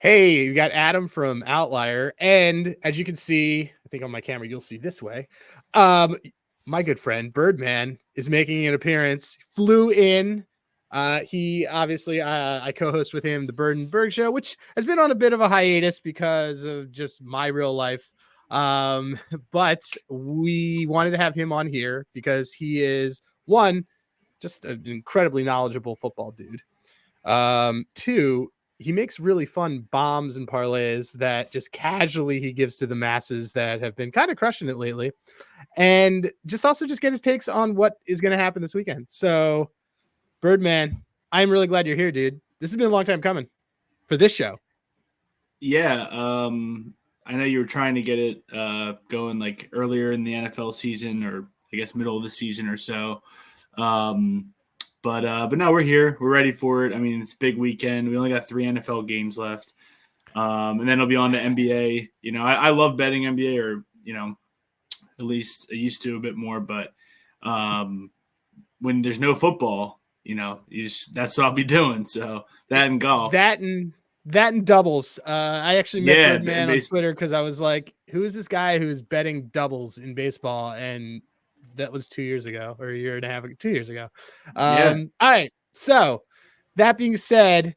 Hey, you got Adam from Outlier, and as you can see, I think on my camera you'll see this way. Um, my good friend Birdman is making an appearance. Flew in. He obviously I co-host with him the Bird and Berg show, which has been on a bit of a hiatus because of just my real life. Um, but we wanted to have him on here because he is one, just an incredibly knowledgeable football dude. Two, he makes really fun bombs and parlays that just casually he gives to the masses that have been kind of crushing it lately. And just also just get his takes on what is going to happen this weekend. So, Birdman, I'm really glad you're here, dude. This has been a long time coming for this show. Yeah, I know you were trying to get it going like earlier in the NFL season, or I guess middle of the season or so. Um, but no, we're here. We're ready for it. I mean, it's a big weekend. We only got 3 NFL games left, and then it'll be on to NBA. I love betting NBA, or at least I used to a bit more. But um, when there's no football, that's what I'll be doing. So that and golf. That and doubles. I actually met Yeah, Birdman on Twitter because I was like, "Who is this guy who's betting doubles in baseball?" And that was 2 years ago, or a year and a half, 2 years ago. yeah. All right. So that being said,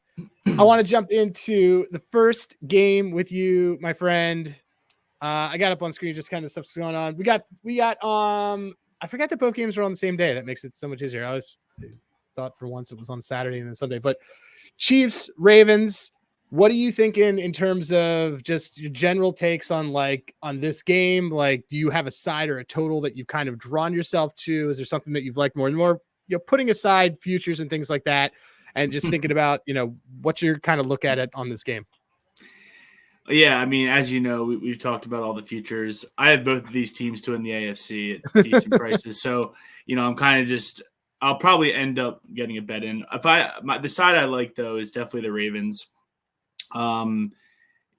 I want to jump into the first game with you, my friend. I got up on screen, just kind of stuff's going on. We got. I forgot that both games were on the same day. That makes it so much easier. I always thought for once it was on Saturday and then Sunday, but Chiefs, Ravens. What are you thinking in terms of just your general takes on this game? Like, do you have a side or a total that you've kind of drawn yourself to? Is there something that you've liked more and more? Putting aside futures and things like that, and just thinking about what's your kind of look at it on this game. Yeah, I mean, as you know, we've talked about all the futures. I have both of these teams to win the AFC at decent prices. So, I'm kind of I'll probably end up getting a bet in. The side I like though is definitely the Ravens.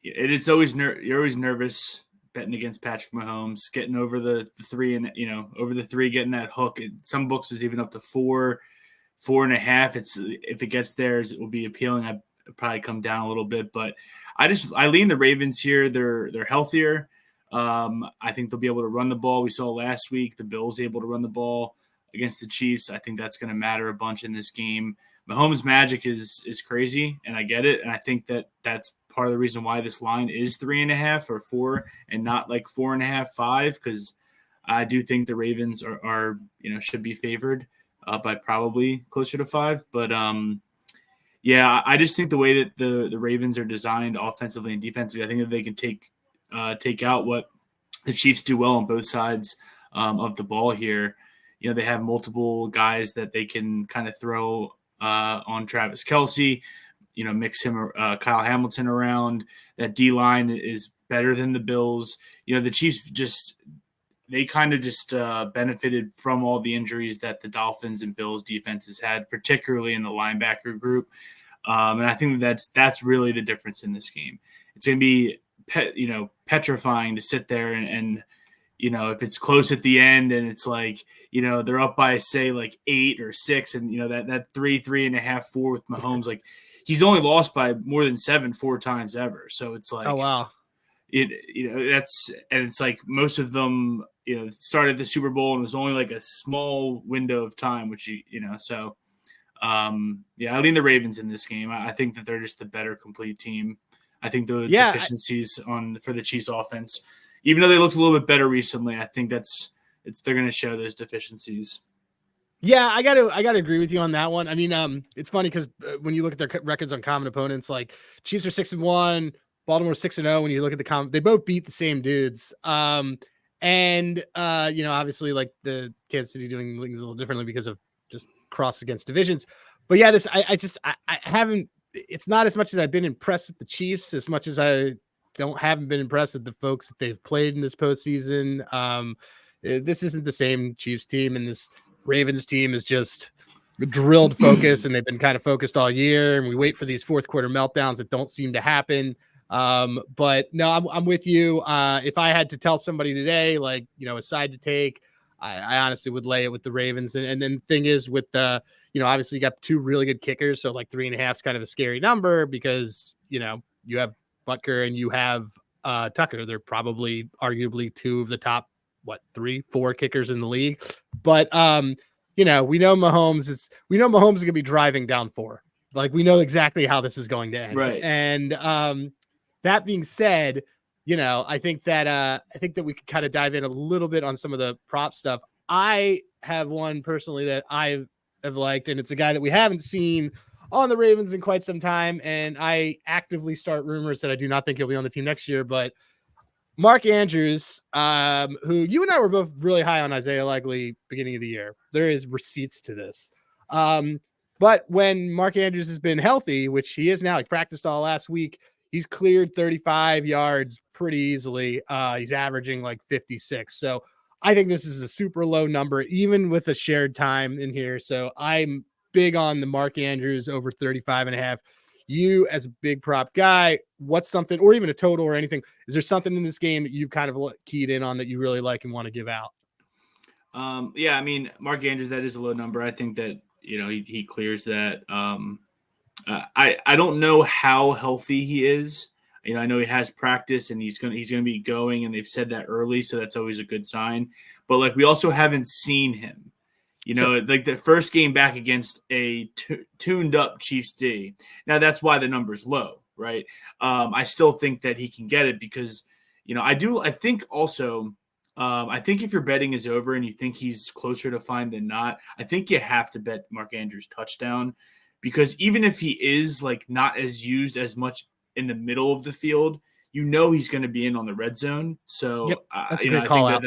It's always you're always nervous betting against Patrick Mahomes, getting over the three, and over the three, getting that hook. Some books is even up to 4.5. If it gets there, it will be appealing. I probably come down a little bit, but I lean the Ravens here. They're healthier. I think they'll be able to run the ball. We saw last week the Bills able to run the ball against the Chiefs. I think that's going to matter a bunch in this game. Mahomes' magic is crazy, and I get it. And I think that's part of the reason why this line is 3.5 or 4, and not like 4.5, 5, because I do think the Ravens are should be favored by probably closer to 5. But yeah, I just think the way that the Ravens are designed offensively and defensively, I think that they can take out what the Chiefs do well on both sides of the ball here. They have multiple guys that they can kind of throw on Travis Kelce, mix him, Kyle Hamilton around. That D-line is better than the Bills. The Chiefs they kind of just benefited from all the injuries that the Dolphins and Bills defenses had, particularly in the linebacker group. And I think that's really the difference in this game. It's going to be, petrifying to sit there and if it's close at the end and it's like, they're up by, say, like 8 or 6, and, that 3.5, 4 with Mahomes, like he's only lost by more than 7 4 times ever. So it's like, Oh, wow. It's like most of them, started the Super Bowl and it was only like a small window of time, which, so yeah, I lean the Ravens in this game. I think that they're just the better complete team. I think the deficiencies for the Chiefs offense, even though they looked a little bit better recently, I think they're going to show those deficiencies. Yeah, I got to agree with you on that one. I mean, it's funny because when you look at their records on common opponents, like Chiefs are 6-1, Baltimore 6-0. When you look at they both beat the same dudes. And obviously, like the Kansas City doing things a little differently because of just cross against divisions. But yeah, I haven't. It's not as much as I've been impressed with the Chiefs as much as I haven't been impressed with the folks that they've played in this postseason. This isn't the same Chiefs team, and this Ravens team is just drilled focus, and they've been kind of focused all year. And we wait for these fourth quarter meltdowns that don't seem to happen. But no, I'm with you. If I had to tell somebody today, like, a side to take, I honestly would lay it with the Ravens. And then the thing is with obviously you got 2 really good kickers. So like 3.5 is kind of a scary number because, you have Butker and you have Tucker. They're probably arguably two of the top, 3-4 kickers in the league. But we know Mahomes is going to be driving down 4. Like, we know exactly how this is going to end. Right. And that being said, I think that we could kind of dive in a little bit on some of the prop stuff. I have one personally that I have liked, and it's a guy that we haven't seen on the Ravens in quite some time. And I actively start rumors that I do not think he'll be on the team next year, but Mark Andrews, who you and I were both really high on Isaiah Likely beginning of the year. There is receipts to this. But when Mark Andrews has been healthy, which he is now, he practiced all last week, he's cleared 35 yards pretty easily. He's averaging like 56. So I think this is a super low number, even with a shared time in here. So I'm big on the Mark Andrews over 35.5. You, as a big prop guy, what's something, or even a total or anything, is there something in this game that you've kind of keyed in on that you really like and want to give out? Yeah, I mean, Mark Andrews, that is a low number. I think that, he clears that. I don't know how healthy he is. I know he has practice and he's going to be going, and they've said that early, so that's always a good sign. But like, we also haven't seen him. Sure. Like the first game back against a tuned up Chiefs D. Now that's why the number's low, right? I still think that he can get it because, I think also, I think if your betting is over and you think he's closer to fine than not, I think you have to bet Mark Andrews touchdown, because even if he is like not as used as much in the middle of the field, he's going to be in on the red zone. So, yep, that's a great good call out.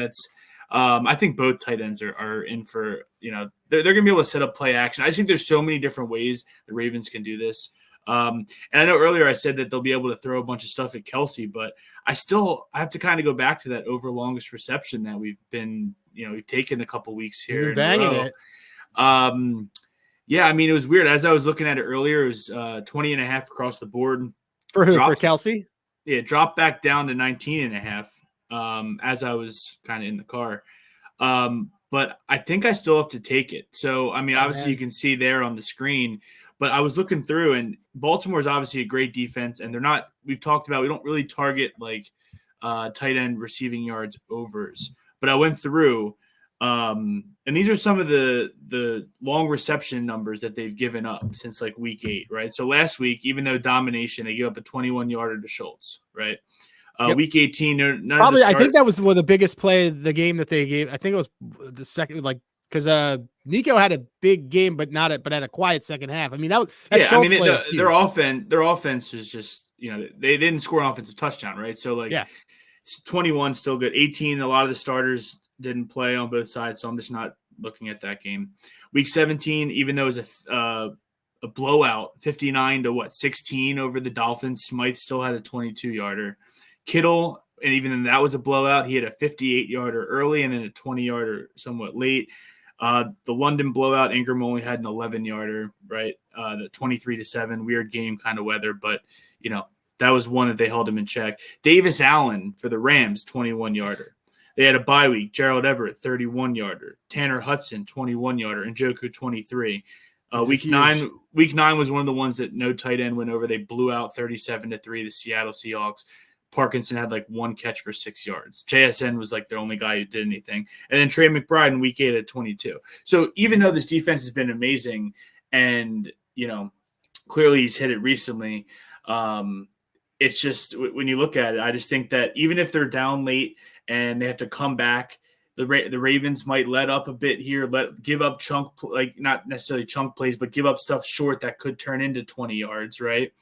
I think both tight ends are in for, they're going to be able to set up play action. I just think there's so many different ways the Ravens can do this. And I know earlier I said that they'll be able to throw a bunch of stuff at Kelsey, but I have to kind of go back to that over longest reception that we've taken a couple weeks here. Banging it. Yeah, I mean, it was weird. As I was looking at it earlier, it was 20.5 across the board. For who? For Kelsey? Yeah, dropped back down to 19.5 as I was kind of in the car. But I think I still have to take it. So, I mean, obviously you can see there on the screen, but I was looking through, and Baltimore is obviously a great defense, and we've talked about, we don't really target like tight end receiving yards overs, but I went through, and these are some of the long reception numbers that they've given up since like week 8, right? So last week, even though domination, they gave up a 21-yarder to Schultz, right? Yep. Week 18, probably. I think that was one of the biggest play of the game that they gave. I think it was the second, like, because Nico had a big game, but had a quiet second half. I mean, their offense is just, they didn't score an offensive touchdown, right? So like, 21 still good. 18, a lot of the starters didn't play on both sides, so I'm just not looking at that game. Week 17, even though it was a blowout, 59-16 over the Dolphins, Smythe still had a 22-yarder. Kittle, and even then that was a blowout. He had a 58-yarder early and then a 20-yarder somewhat late. The London blowout, Ingram only had an 11-yarder, right? The 23-7, weird game kind of weather, but that was one that they held him in check. Davis Allen for the Rams, 21-yarder. They had a bye week. Gerald Everett, 31-yarder. Tanner Hudson, 21-yarder. And Njoku, 23. Week 9 was one of the ones that no tight end went over. They blew out 37-3 the Seattle Seahawks. Parkinson had like one catch for 6 yards. JSN was like the only guy who did anything. And then Trey McBride in week 8 at 22. So even though this defense has been amazing and, clearly he's hit it recently, it's just when you look at it, I just think that even if they're down late and they have to come back, the Ravens might let up a bit here, give up not necessarily chunk plays, but give up stuff short that could turn into 20 yards, right?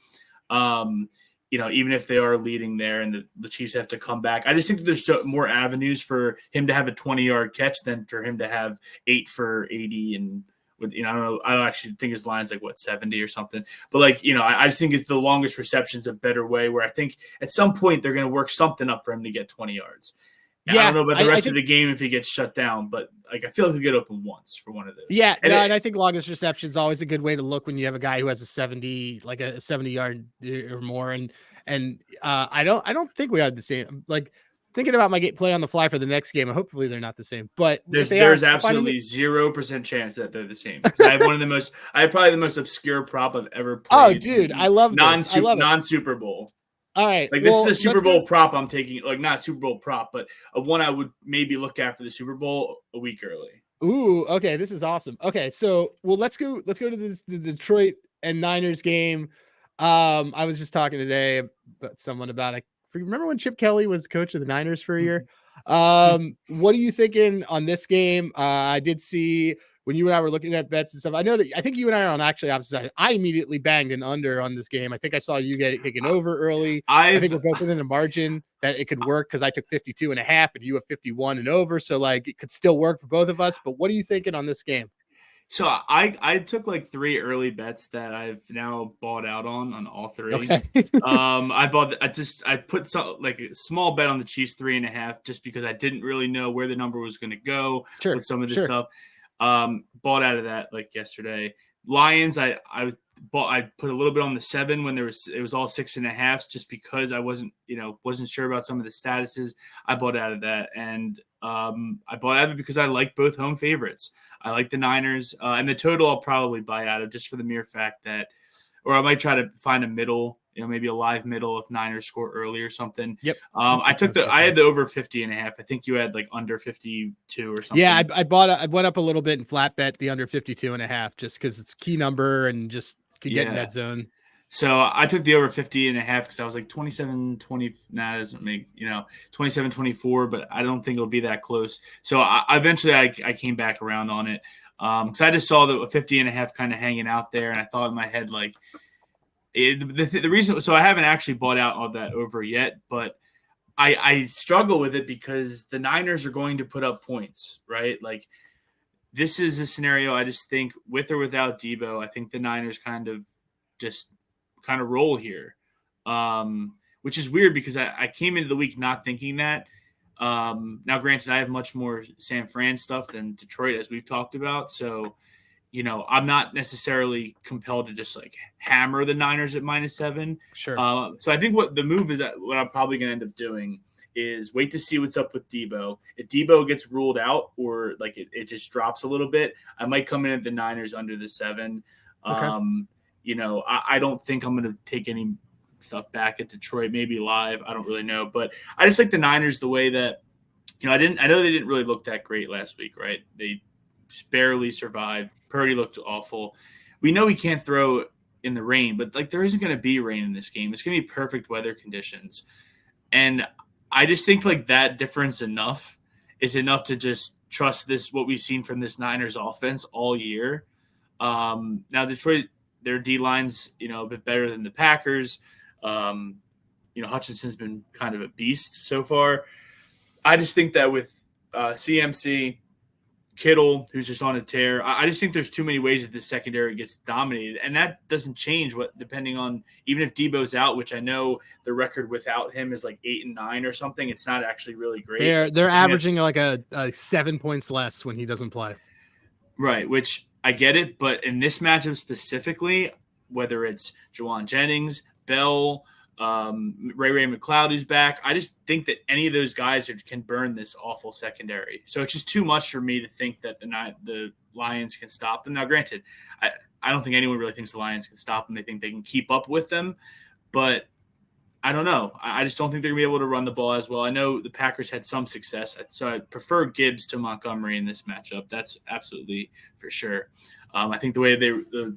Even if they are leading there and the Chiefs have to come back. I just think that there's more avenues for him to have a 20-yard catch than for him to have 8 for 80. And, I don't know. I don't actually think his line's like, 70 or something. But, I just think it's the longest reception's a better way where I think at some point they're going to work something up for him to get 20 yards. And I don't know about the rest of the game if he gets shut down, but I feel like he'll get open once for one of those. Yeah, and I think longest reception is always a good way to look when you have a guy who has a 70-yard or more. And I don't think we had the same. Like, thinking about my play on the fly for the next game, hopefully they're not the same. But there's absolutely 0% chance that they're the same. I have probably the most obscure prop I've ever played. Oh, dude, I love this. I love non-Super Bowl. All right. Like, this is Well, a Super Bowl prop I'm taking, like, not Super Bowl prop, but a one I would maybe look at for the Super Bowl a week early. Ooh, okay, this is awesome. Okay, so let's go to the Detroit and Niners game. I was just talking today about someone about remember when Chip Kelly was coach of the Niners for a year? What are you thinking on this game? I did see when you and I were looking at bets and stuff. I think you and I are on actually opposite sides. I immediately banged an under on this game. I think I saw you get it taken over early. I think we're both within a margin that it could work because I took 52.5 and you have 51 and over. So like it could still work for both of us. But what are you thinking on this game? So I took like 3 early bets that I've now bought out on all 3. Okay. I put some like a small bet on the Chiefs 3.5 just because I didn't really know where the number was going to go with some of this stuff. Bought out of that like yesterday. Lions, I put a little bit on the 7 when it was all 6.5 just because I wasn't sure about some of the statuses. I bought out of that, and I bought out of it because I like both home favorites. I like the Niners, and the total I'll probably buy out of just for the mere fact that, or I might try to find a middle, maybe a live middle if Niners score early or something. Yep. I had the over 50.5. I think you had like under 52 or something. Yeah, I went up a little bit and flat bet the under 52.5 just because it's a key number and just could get in that zone. So I took the over 50.5 because I was like 27-20. Nah, that doesn't make 27-24, but I don't think it'll be that close. So eventually I came back around on it because I just saw the 50.5 kind of hanging out there, and I thought in my head like the reason. So I haven't actually bought out all that over yet, but I struggle with it because the Niners are going to put up points, right? Like this is a scenario I just think with or without Debo, I think the Niners kind of roll here, which is weird because I came into the week not thinking that. Now, granted, I have much more San Fran stuff than Detroit, as we've talked about. So, I'm not necessarily compelled to just like hammer the Niners at -7. Sure. So I think what the move is that what I'm probably going to end up doing is wait to see what's up with Debo. If Debo gets ruled out or like it just drops a little bit, I might come in at the Niners under the 7. Okay. I don't think I'm going to take any stuff back at Detroit, maybe live. I don't really know, but I just like the Niners the way that, I know they didn't really look that great last week, right? They just barely survived. Purdy looked awful. We know he can't throw in the rain, but like there isn't going to be rain in this game. It's going to be perfect weather conditions. And I just think like that difference is enough to just trust what we've seen from this Niners offense all year. Now Detroit, their D-line's, a bit better than the Packers. Hutchinson's been kind of a beast so far. I just think that with CMC, Kittle, who's just on a tear, I just think there's too many ways that this secondary gets dominated. And that doesn't change depending on, even if Debo's out, which I know the record without him is like 8-9 or something. It's not actually really great. They're averaging like a 7 points less when he doesn't play. Right, which I get it, but in this matchup specifically, whether it's Juwan Jennings, Bell, Ray McLeod who's back, I just think that any of those guys can burn this awful secondary. So it's just too much for me to think that the Lions can stop them. Now, granted, I don't think anyone really thinks the Lions can stop them. They think they can keep up with them, but I don't know. I just don't think they're going to be able to run the ball as well. I know the Packers had some success, so I prefer Gibbs to Montgomery in this matchup. That's absolutely for sure. I think the way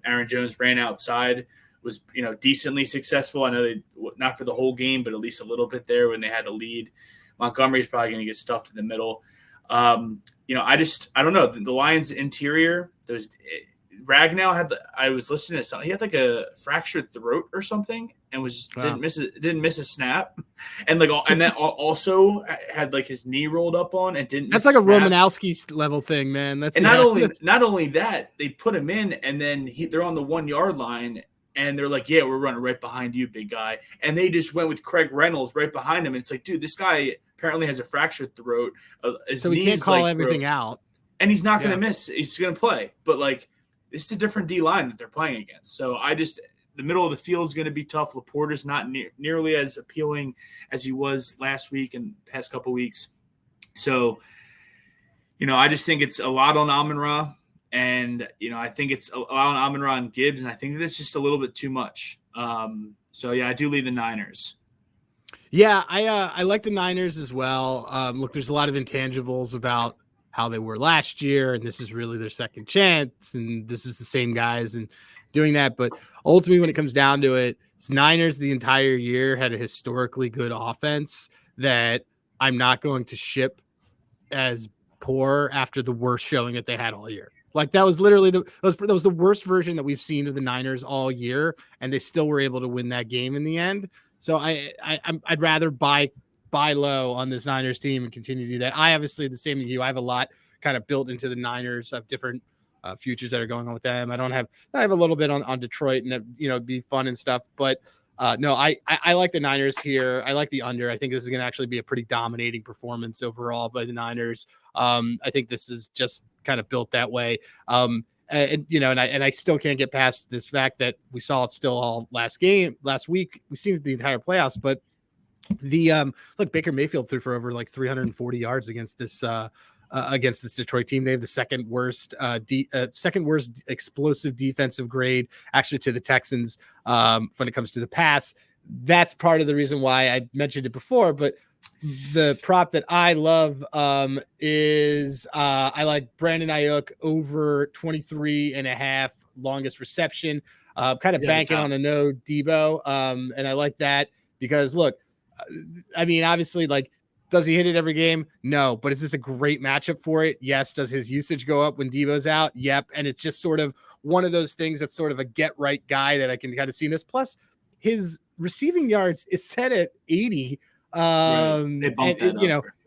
Aaron Jones ran outside was, decently successful. I know they not for the whole game, but at least a little bit there when they had a lead. Montgomery's probably going to get stuffed in the middle. I don't know. The Lions interior, Ragnow I was listening to something. He had like a fractured throat or something, and didn't miss a snap, and that also had like his knee rolled up on and didn't. That's like a Romanowski level thing, man. Not only that, they put him in, and then they're on the 1 yard line, and they're like, "Yeah, we're running right behind you, big guy," and they just went with Craig Reynolds right behind him, and it's like, dude, this guy apparently has a fractured throat, so he can't call everything out, and he's not going to miss. He's going to play, but like. It's a different D line that they're playing against. So the middle of the field is going to be tough. Laporta's not nearly as appealing as he was last week and past couple weeks. So, I just think it's a lot on Amon-Ra, and I think it's a lot on Amon-Ra and Gibbs, and I think that's just a little bit too much. So yeah, I do lead the Niners. Yeah, I like the Niners as well. Look, there's a lot of intangibles about how they were last year, and this is really their second chance, and this is the same guys and doing that. But ultimately, when it comes down to it, it's Niners the entire year had a historically good offense that I'm not going to ship as poor after the worst showing that they had all year. Like that was literally that was the worst version that we've seen of the Niners all year, and they still were able to win that game in the end. So I'd rather buy low on this Niners team and continue to do that. I obviously the same as you. I have a lot kind of built into the Niners of different futures that are going on with them. I have a little bit on Detroit and be fun and stuff, but no, I like the Niners here. I like the under. I think this is going to actually be a pretty dominating performance overall by the Niners. I think this is just kind of built that way. And I still can't get past this fact that we saw it still all last week. We've seen it the entire playoffs, but the look, Baker Mayfield threw for over like 340 yards against this Detroit team. They have the second worst explosive defensive grade actually to the Texans when it comes to the pass. That's part of the reason why I mentioned it before, but the prop that I love is I like Brandon Ayuk over 23.5 longest reception, kind of banking on a no Debo. And I like that because look, I mean, obviously, like, does he hit it every game? No, but is this a great matchup for it? Yes. Does his usage go up when Debo's out? Yep. And it's just sort of one of those things that's sort of a get right guy that I can kind of see in this. Plus, his receiving yards is set at 80.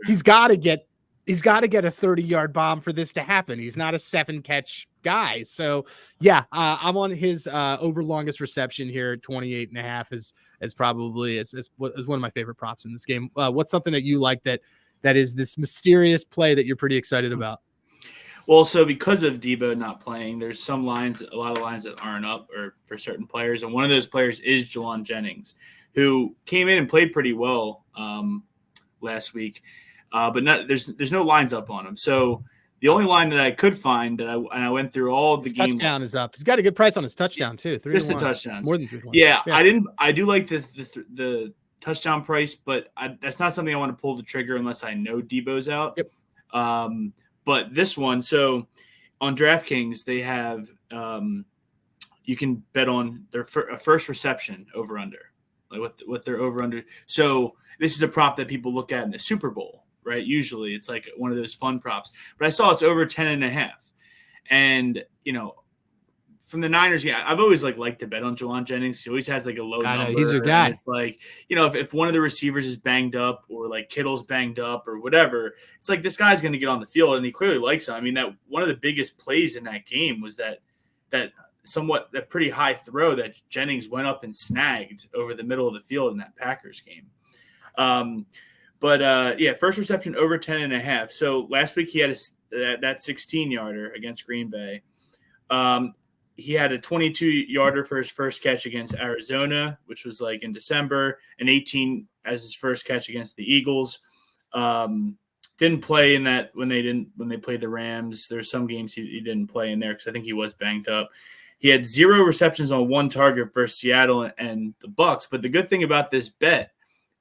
He's got to get a 30-yard bomb for this to happen. He's not a 7-catch guy. So yeah, I'm on his over longest reception here at 28.5 is probably is one of my favorite props in this game. What's something that you like that is this mysterious play that you're pretty excited about? Well, so because of Debo not playing, there's a lot of lines that aren't up or for certain players. And one of those players is Jelon Jennings, who came in and played pretty well last week. But there's no lines up on him. So the only line that I could find I went through all the game. Touchdown is up. He's got a good price on his touchdown too. Just the touchdowns. More than 3 points. Yeah, I do like the touchdown price, but that's not something I want to pull the trigger unless I know Debo's out. Yep. But this one, so on DraftKings, they have you can bet on their first reception over under, like what their over under. So this is a prop that people look at in the Super Bowl, right? Usually it's like one of those fun props, but I saw it's over 10.5, and from the Niners, yeah, I've always liked to bet on Jelon Jennings. He always has like a low number. He's your guy. It's like, if one of the receivers is banged up or like Kittle's banged up or whatever, it's like this guy's going to get on the field, and he clearly likes him. I mean, that one of the biggest plays in that game was that pretty high throw that Jennings went up and snagged over the middle of the field in that Packers game. First reception over 10.5. So last week he had that 16-yarder against Green Bay. He had a 22-yarder for his first catch against Arizona, which was like in December, and 18 as his first catch against the Eagles. Didn't play in that when they played the Rams. There's some games he didn't play in there because I think he was banged up. He had 0 receptions on 1 target versus Seattle and the Bucs. But the good thing about this bet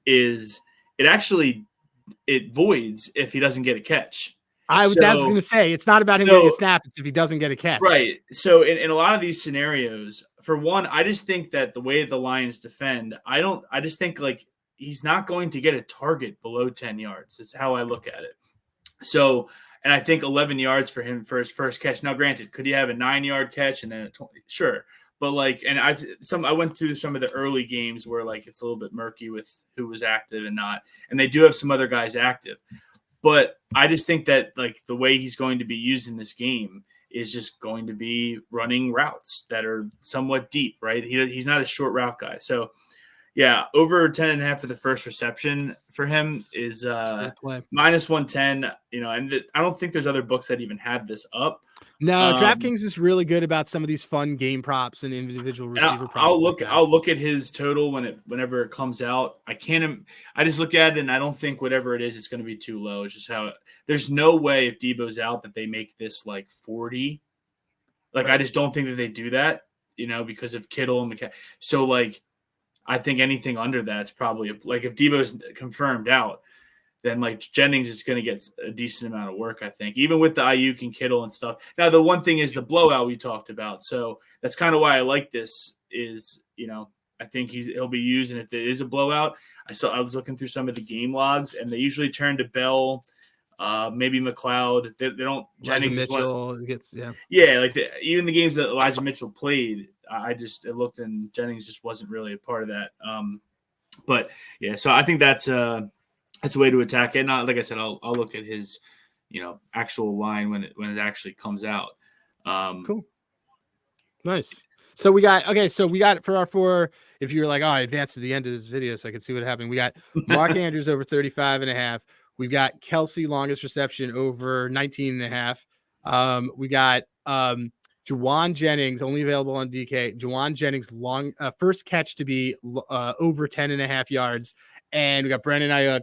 is it voids if he doesn't get a catch. I was going to say, it's not about him getting a snap. It's if he doesn't get a catch. Right. So in a lot of these scenarios, for one, I just think that the way the Lions defend, I just think like he's not going to get a target below 10 yards. Is how I look at it. So, and I think 11 yards for him for his first catch. Now, granted, could he have a 9-yard catch and then a 20? Sure. But I went through some of the early games where like it's a little bit murky with who was active and not, and they do have some other guys active. But I just think that like the way he's going to be used in this game is just going to be running routes that are somewhat deep, right? He's not a short route guy. So yeah, over 10.5 for the first reception for him is minus 110, and I don't think there's other books that even have this up. No, DraftKings is really good about some of these fun game props and individual receiver props. I'll look at his total whenever it comes out. I just look at it and I don't think whatever it is, it's going to be too low. It's just there's no way if Debo's out that they make this like 40. Like, right. I just don't think that they do that, because of Kittle and McCaffrey. So like, I think anything under that's probably like if Debo's confirmed out, then like Jennings is going to get a decent amount of work, I think, even with the Ayuk and Kittle and stuff. Now, the one thing is the blowout we talked about. So that's kind of why I like this is, I think he'll be used. And if there is a blowout, I was looking through some of the game logs and they usually turn to Bell, maybe McLeod. They don't. Jennings Mitchell gets like even the games that Elijah Mitchell played, I looked and Jennings just wasn't really a part of that. But yeah, so I think that's a way to attack it. Not like I said, I'll look at his, actual line when it actually comes out. Cool, nice. So we got for our 4. If you're like, I advanced to the end of this video so I can see what happened. We got Mark Andrews over 35.5. We've got Kelsey longest reception over 19.5. We got Juwan Jennings only available on DK. Juwan Jennings long first catch to be over 10.5 yards, and we got Brandon Ayuk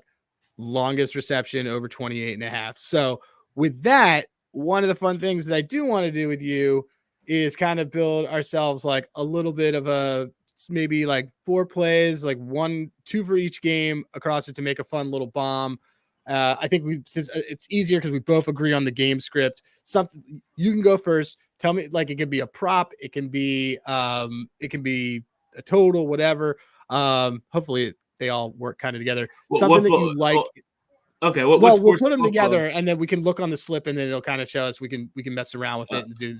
longest reception over 28.5. So with that, one of the fun things that I do want to do with you is kind of build ourselves like a little bit of a maybe like 4 plays, like 1, 2 for each game across it to make a fun little bomb. I think since it's easier because we both agree on the game script. Something you can go first. Tell me, like, it could be a prop, it can be a total, whatever. Hopefully they all work kind of together. Something that you like. Okay. We'll put them together and then we can look on the slip and then it'll kind of show us we can mess around with it and do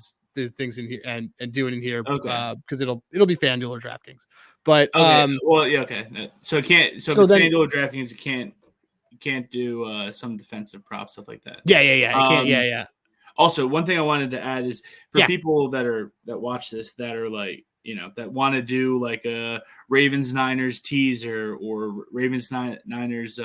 things in here and do it in here. Okay. Because it'll be FanDuel or DraftKings. But okay. Okay. So it can't. So if it's FanDuel or DraftKings, you can't do some defensive prop stuff like that. Yeah. Yeah. Also, one thing I wanted to add is for people that watch this that are like, that want to do like a Ravens Niners teaser or Ravens Niners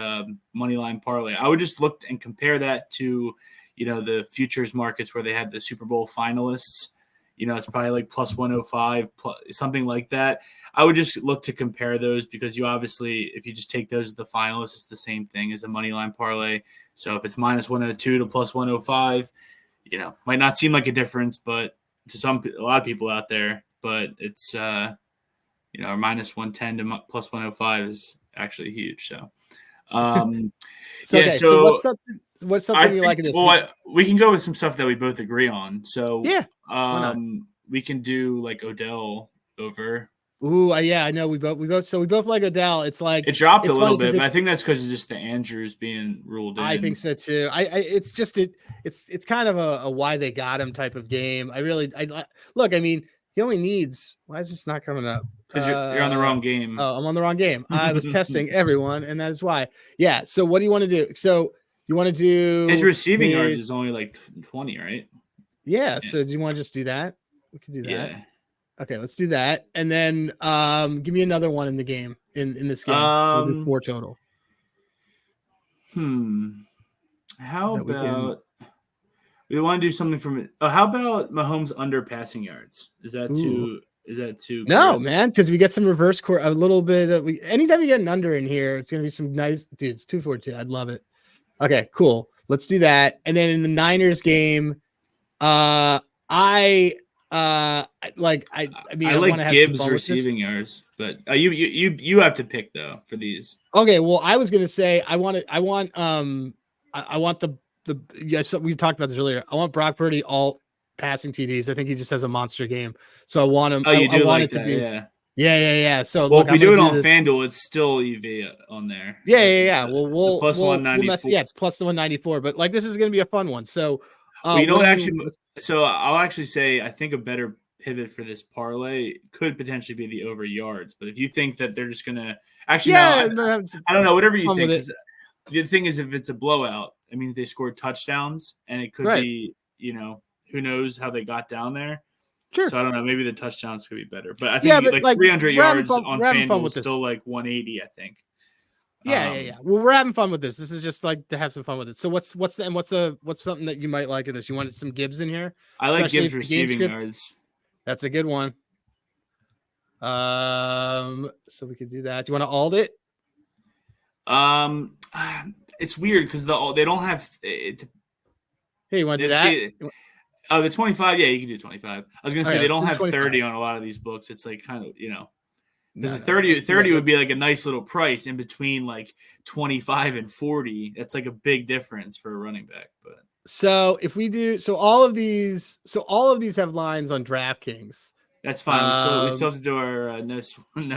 money line parlay, I would just look and compare that to, the futures markets where they had the Super Bowl finalists. It's probably like plus 105, something like that. I would just look to compare those because you obviously, if you just take those as the finalists, it's the same thing as a money line parlay. So if it's minus 102 to plus 105, might not seem like a difference, but to a lot of people out there, but it's, or minus 110 to plus 105 is actually huge. So, so what's something you like in this? Well, we can go with some stuff that we both agree on. So, we can do like Odell over. Ooh, yeah, I know we both like Odell. It's like it dropped a little bit, but I think that's because of just the Andrews being ruled in. I think so too. It's kind of a why they got him type of game. I look. I mean, he only needs. Why is this not coming up? Because you're on the wrong game. Oh, I'm on the wrong game. I was testing everyone, and that is why. Yeah. So what do you want to do? So you want to do his receiving yards is only like 20, right? Yeah. So do you want to just do that? We can do that. Yeah. Okay, let's do that. And then give me another one in the game, in this game. So we'll do 4 total. How about we want to do something from it? How about Mahomes under passing yards? Is that too No, crazy? man, because we get some reverse court a little bit anytime you get an under in here, it's gonna be some nice it's 242. I'd love it. Okay, cool. Let's do that. And then in the Niners game, I like Gibbs receiving yards, but you have to pick though for these. Okay, well, I was gonna say I want so we talked about this earlier. I want Brock Purdy all passing TDs. I think he just has a monster game, so I want him. Oh, you do I want like it that, to be, yeah. So if we do it on FanDuel, it's still EV on there. Yeah. Well, plus 194. It's plus the 194, but like this is gonna be a fun one. So. So I'll actually say I think a better pivot for this parlay could potentially be the over yards. But if you think that they're just gonna I don't know, whatever you think. The thing is, if it's a blowout, it means they scored touchdowns, and it could be, who knows how they got down there. Sure. So I don't know. Maybe the touchdowns could be better, but I think like 300 yards on FanDuel is still like 180. I think. Yeah. Well, we're having fun with this. This is just like to have some fun with it. So what's something that you might like in this? You wanted some Gibbs in here? I like Gibbs receiving yards. That's a good one. So we could do that. Do you want to alt it? It's weird because they don't have it. Hey, you want to do that? The 25. Yeah, you can do 25. I was gonna say they don't have 30 on a lot of these books. It's like kind of Because No, the no, 30 would be like a nice little price in between like 25 and 40. That's like a big difference for a running back. But so if we do, all of these have lines on DraftKings. that's fine. We still have to do our no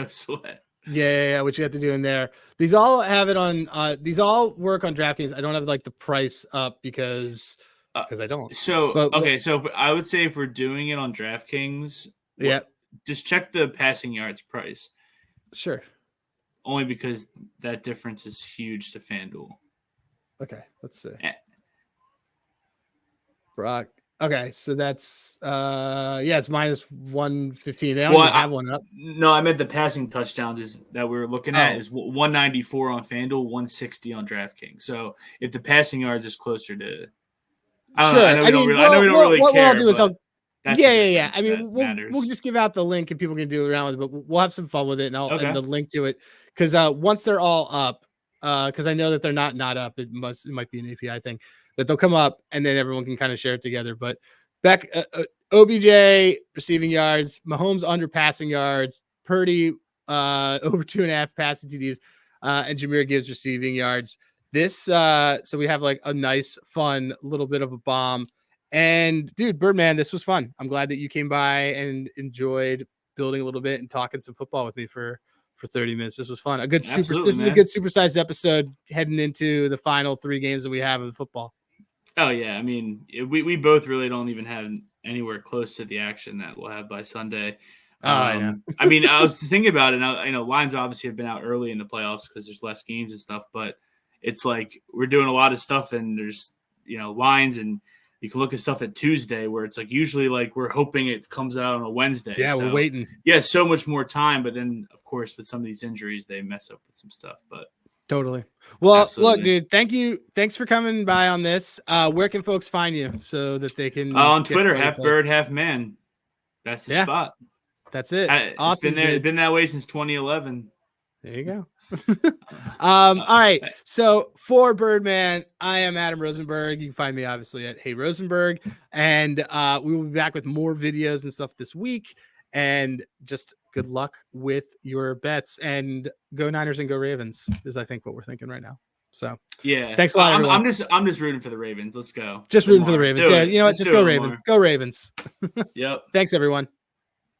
sweat. Yeah, what you have to do in there. These all have it on. These all work on DraftKings. I don't have like the price up because I don't. So But okay, so I would say if we're doing it on DraftKings, yeah, just check the passing yards price. sure. Only because that difference is huge to FanDuel. Okay, let's see. Eh. Brock. Okay, so that's it's minus 115. They don't even have one up. No, I meant the passing touchdowns that we were looking at is 194 on FanDuel, 160 on DraftKings. So if the passing yards is closer to, I know we don't really care. What I'll do is yeah. I mean, we'll just give out the link and people can do it around with it, but we'll have some fun with it, and and the link to it because once they're all up, because I know that they're not up. It might be an API thing that they'll come up and then everyone can kind of share it together. But back OBJ receiving yards, Mahomes under passing yards, Purdy over 2.5 passing TDs, and Jahmyr Gibbs receiving yards. This so we have like a nice, fun little bit of a bomb. And dude, Birdman, this was fun. I'm glad that you came by and enjoyed building a little bit and talking some football with me for 30 minutes. This was fun. This is a good supersized episode heading into the final 3 games that we have of football. Oh yeah, I mean, we both really don't even have anywhere close to the action that we'll have by Sunday. I know. I mean, I was thinking about it. I know lines obviously have been out early in the playoffs because there's less games and stuff, but it's like we're doing a lot of stuff and there's lines, and you can look at stuff at Tuesday where it's like usually like we're hoping it comes out on a Wednesday. Yeah, we're waiting. Yeah, so much more time, but then of course with some of these injuries they mess up with some stuff. But totally. Well, absolutely. Look, dude, thank you. Thanks for coming by on this. Where can folks find you so that they can on Twitter, half bird, half man. That's the spot. That's it. Awesome. It's been that way since 2011. There you go. All right. So for Birdman, I am Adam Rosenberg. You can find me obviously at Hey Rosenberg, and we will be back with more videos and stuff this week. And just good luck with your bets, and go Niners and go Ravens is I think what we're thinking right now. So yeah, thanks a lot. I'm just rooting for the Ravens. Let's go. Just rooting for the Ravens. Yeah, you know what? Just go Ravens. Go Ravens. Yep. Thanks everyone.